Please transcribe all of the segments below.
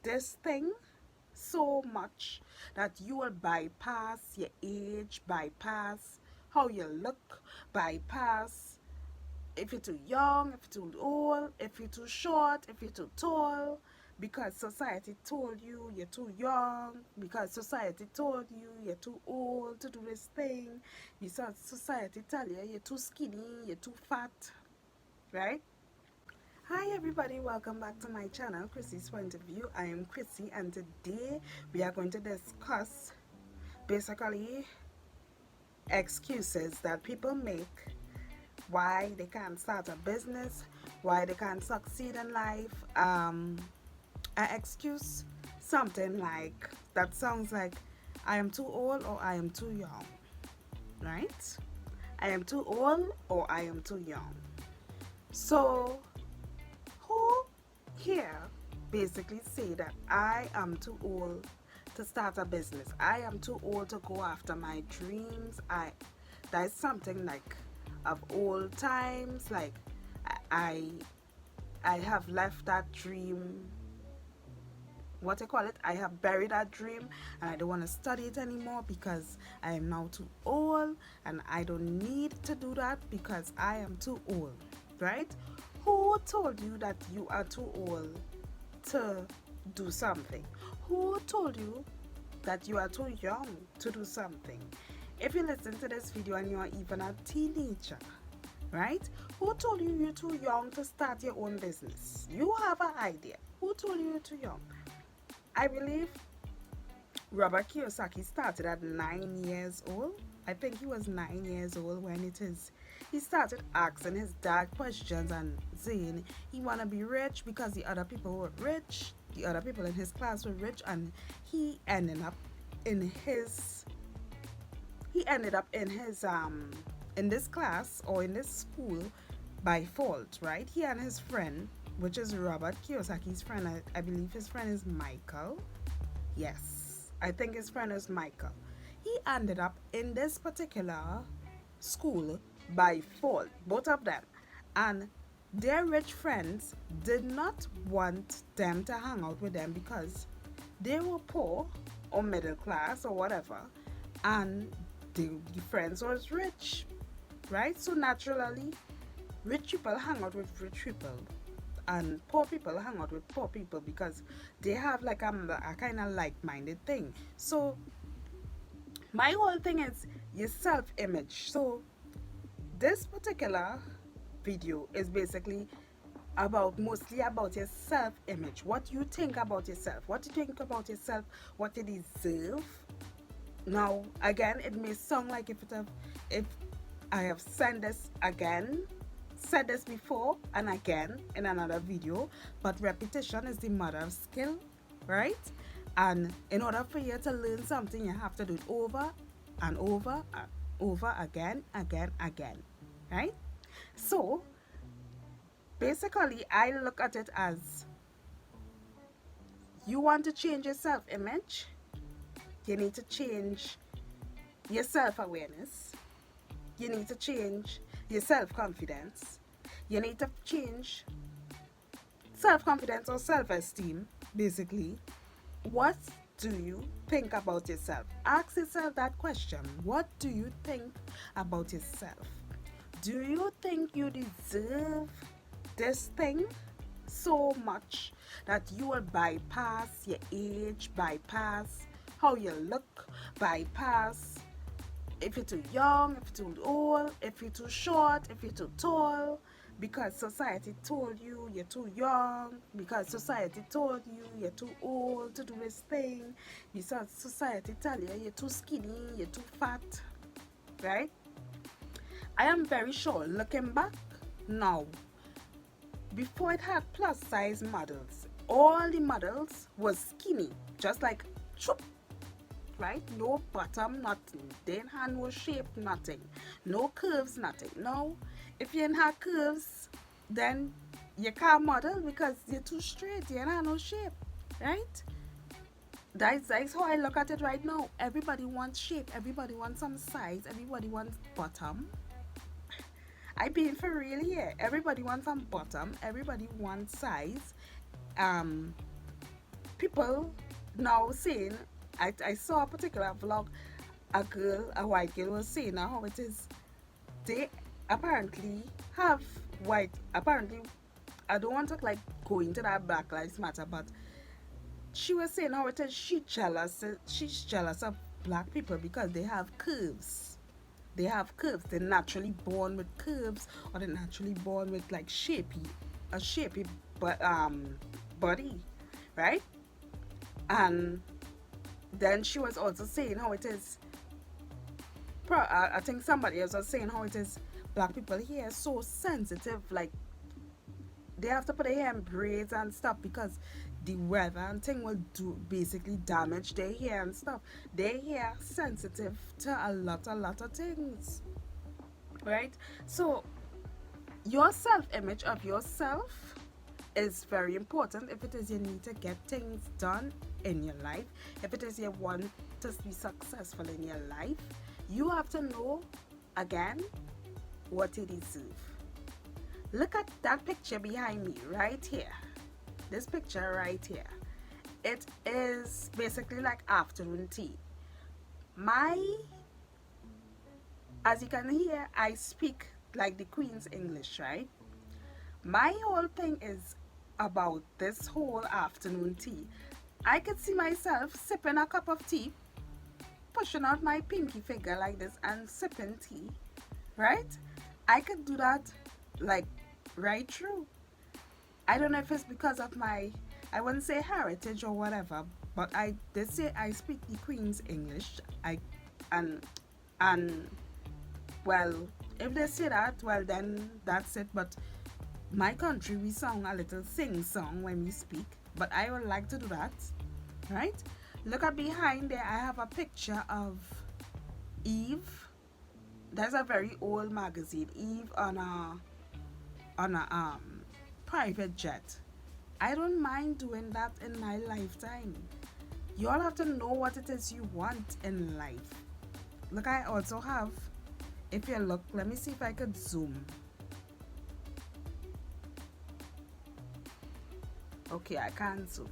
this thing so much that you will bypass your age, bypass how you look, bypass if you're too young, if you're too old, if you're too short, if you're too tall, because society told you you're too young, because society told you you're too old to do this thing, because society tell you you're too skinny, you're too fat, right? Hi everybody, welcome back to my channel, Chrissy's Point of View. I am Chrissy and today we are going to discuss basically excuses that people make why they can't start a business, why they can't succeed in life. An excuse, something like that sounds like I am too old or I am too young, right? I am too old or I am too young. So, who here basically say that I am too old to start a business? I am too old to go after my dreams. That is something like of old times. Like I I have left that dream, what I call it, I have buried that dream and I don't want to study it anymore because I am now too old and I don't need to do that because I am too old, right? Who told you that you are too old to do something? Who told you that you are too young to do something? If you listen to this video and you are even a teenager, right? Who told you you're too young to start your own business? You have an idea. Who told you you're too young? I believe Robert Kiyosaki started at 9 years old. I think he was 9 years old when he started asking his dad questions and saying he wanna be rich because the other people were rich, the other people in his class were rich, and he ended up in his he ended up in this class or in this school by fault, right? He and his friend, which is Robert Kiyosaki's friend, I believe his friend is Michael. Yes, I think his friend is Michael. He ended up in this particular school by fault, both of them. And their rich friends did not want them to hang out with them because they were poor or middle class or whatever, and the friends was rich, right? So naturally, rich people hang out with rich people and poor people hang out with poor people because they have like a kind of like-minded thing. So my whole thing is your self-image. So this particular video is basically about mostly about your self-image, what you think about yourself, what you think about yourself, what you deserve. Now again, it may sound like if I have said this before and again in another video, but repetition is the mother of skill, right? And in order for you to learn something, you have to do it over and over and over again, right? So basically, I look at it as you want to change your self image, you need to change your self awareness, you need to change your self confidence, you need to change self confidence or self esteem, basically. What do you think about yourself? Ask yourself that question. What do you think about yourself? Do you think you deserve this thing so much that you will bypass your age, bypass how you look, bypass if you're too young, if you're too old, if you're too short, if you're too tall, because society told you you're too young, because society told you you're too old to do this thing, because society tell you you're too skinny, you're too fat, right? I am very sure, looking back now, before it had plus size models, all the models was skinny, just like choop, right? No bottom, nothing. They didn't have no shape, nothing. No curves, nothing. No, if you didn't have curves, then you can't model because you're too straight. You don't have no shape, right? That's how I look at it right now. Everybody wants shape. Everybody wants some size. Everybody wants bottom. I being for real here. Everybody wants some bottom. Everybody wants size. Um, people now saying, I saw a particular vlog, a white girl was saying how it is. They apparently have apparently, I don't want to like go into that Black Lives Matter, but she was saying how it is she's jealous of black people because they have curves. They have curves. They're naturally born with curves, or they're naturally born with like a shapy but body, right? And then she was also saying how it is. I think somebody else was saying how it is. Black people here are so sensitive, like they have to put their hair in braids and stuff because the weather and thing will do basically damage their hair and stuff. Their hair sensitive to a lot of things, right? So your self-image of yourself is very important. If it is you need to get things done in your life, if it is you want to be successful in your life, you have to know again what you deserve. Look at that picture behind me right here. This picture right here. It is basically like afternoon tea. As you can hear, I speak like the Queen's English, right? My whole thing is about this whole afternoon tea. I could see myself sipping a cup of tea, pushing out my pinky finger like this and sipping tea, right? I could do that like right through. I don't know if it's because of I wouldn't say heritage or whatever, but they say I speak the Queen's English. And and well, if they say that, well then that's it. But my country, we sing a little sing song when we speak, but I would like to do that, right? Look at behind there. I have a picture of Eve. That's a very old magazine. Eve on a private jet. I don't mind doing that in my lifetime. You all have to know what it is you want in life. Look, I also have, if you look, let me see if I could zoom. Okay, I can't zoom.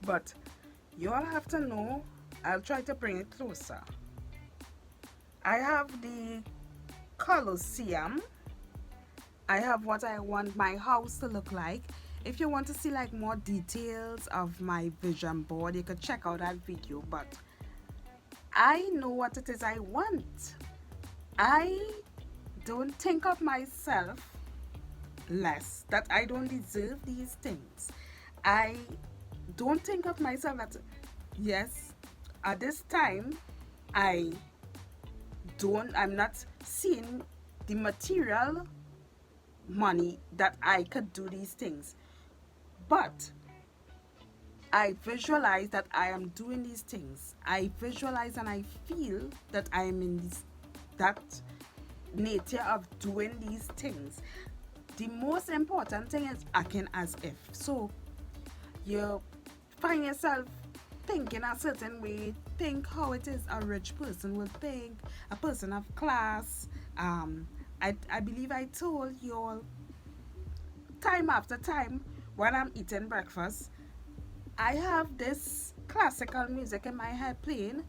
But you all have to know, I'll try to bring it closer. I have the Colosseum. I have what I want my house to look like. If you want to see like more details of my vision board, you could check out that video. But I know what it is I want. I don't think of myself less, that I don't deserve these things. I don't think of myself that, yes, at this time, I'm not seeing the material money that I could do these things. But I visualize that I am doing these things. I visualize and I feel that I am in that nature of doing these things. The most important thing is acting as if. So you find yourself thinking a certain way, think how it is a rich person will think, a person of class. I believe I told you all time after time when I'm eating breakfast, I have this classical music in my head playing.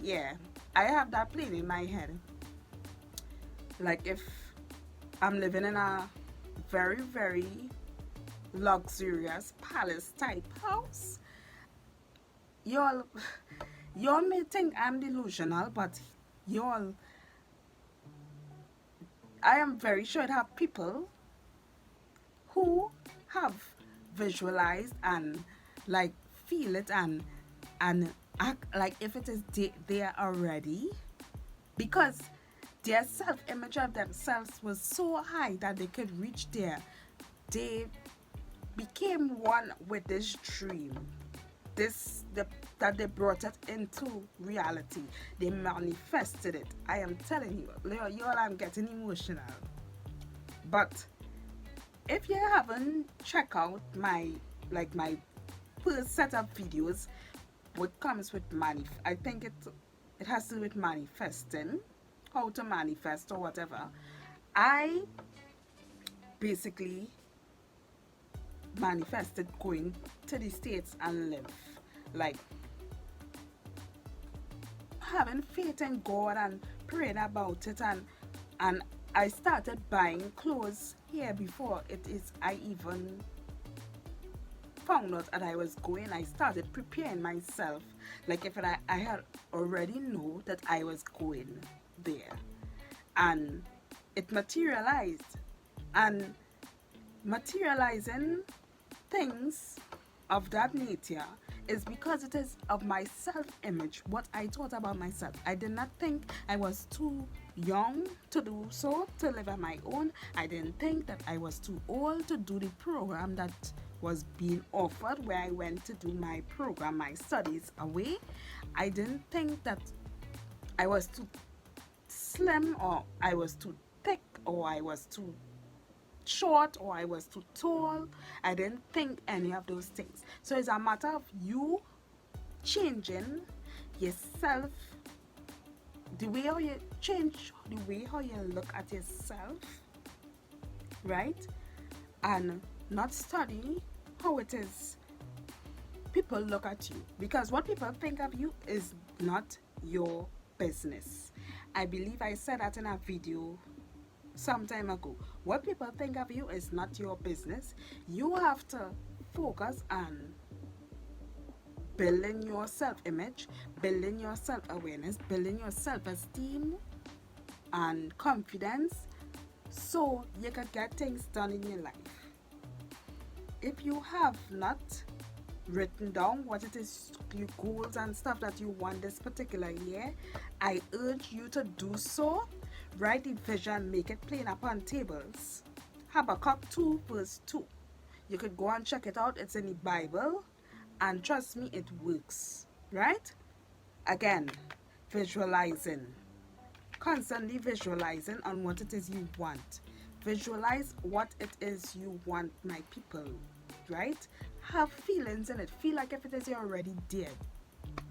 Yeah, I have that playing in my head. Like if I'm living in a very, very luxurious palace type house, y'all may think I'm delusional, but y'all, I am very sure it have people who have visualized and like feel it and act like if it is there already, because their self-image of themselves was so high that they could reach there. They became one with this dream, that they brought it into reality. They manifested it. I am telling you all, I'm getting emotional. But if you haven't checked out my first set of videos, what comes with I think it has to do with manifesting, how to manifest or whatever. I basically manifested going to the States and live. Like having faith in God and praying about it, and I started buying clothes here before it is I even found out that I was going. I started preparing myself like if I had already know that I was going there, and it materialized. And materializing things of that nature is because it is of my self-image, what I thought about myself. I did not think I was too young to do so, to live on my own. I didn't think that I was too old to do the program that was being offered, where I went to do my program, my studies away. I didn't think that I was too slim, or I was too thick, or I was too short, or I was too tall. I didn't think any of those things. So it's a matter of you changing yourself, the way how you change, the way how you look at yourself, right? And not study how it is people look at you, because what people think of you is not your business. I believe I said that in a video some time ago. What people think of you is not your business. You have to focus on building your self-image, building your self-awareness, building your self-esteem and confidence, so you can get things done in your life. If you have not written down what it is, your goals and stuff that you want this particular year, I urge you to do so. Write the vision, make it plain upon tables. Habakkuk 2 verse 2. You could go and check it out. It's in the Bible, and trust me, it works, right? Again, visualizing. Constantly visualizing on what it is you want. Visualize what it is you want, my people, right? Have feelings in it. Feel like if it is you're already there.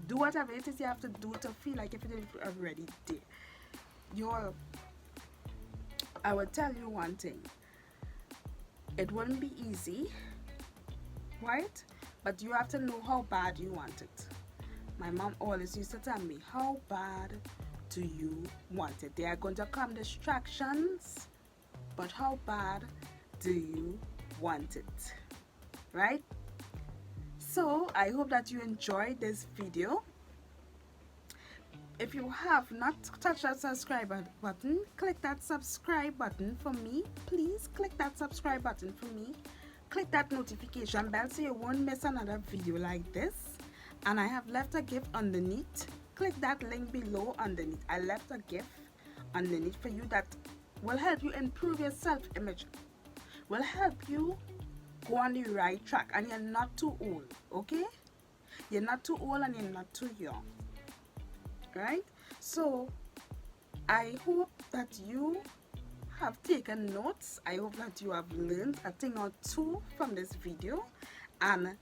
Do whatever it is you have to do to feel like if it is already there. I will tell you one thing. It wouldn't be easy, right? But you have to know how bad you want it. My mom always used to tell me, how bad do you want it? There are going to come distractions, but how bad do you want it? Right? So I hope that you enjoyed this video. If you have not touched that subscribe button, click that subscribe button for me. Please click that subscribe button for me. Click that notification bell so you won't miss another video like this. And I have left a gift underneath. Click that link below underneath. I left a gift underneath for you that will help you improve your self-image, will help you go on the right track. And you're not too old, okay? You're not too old and you're not too young, right? So I hope that you have taken notes. I hope that you have learned a thing or two from this video, and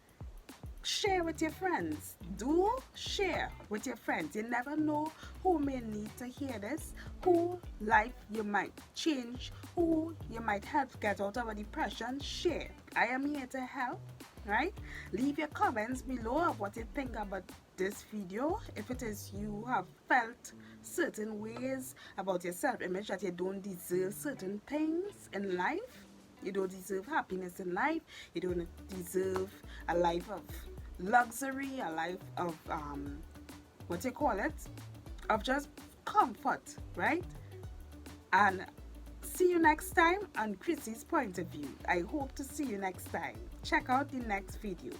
share with your friends. Do share with your friends. You never know who may need to hear this, who life you might change, who you might help get out of a depression. Share. I am here to help, right? Leave your comments below of what you think about this video. If it is you have felt certain ways about your self-image, that you don't deserve certain things in life, you don't deserve happiness in life, you don't deserve a life of luxury, a life of what you call it, of just comfort, right? And see you next time on Chrissy's Point of View. I hope to see you next time. Check out the next video.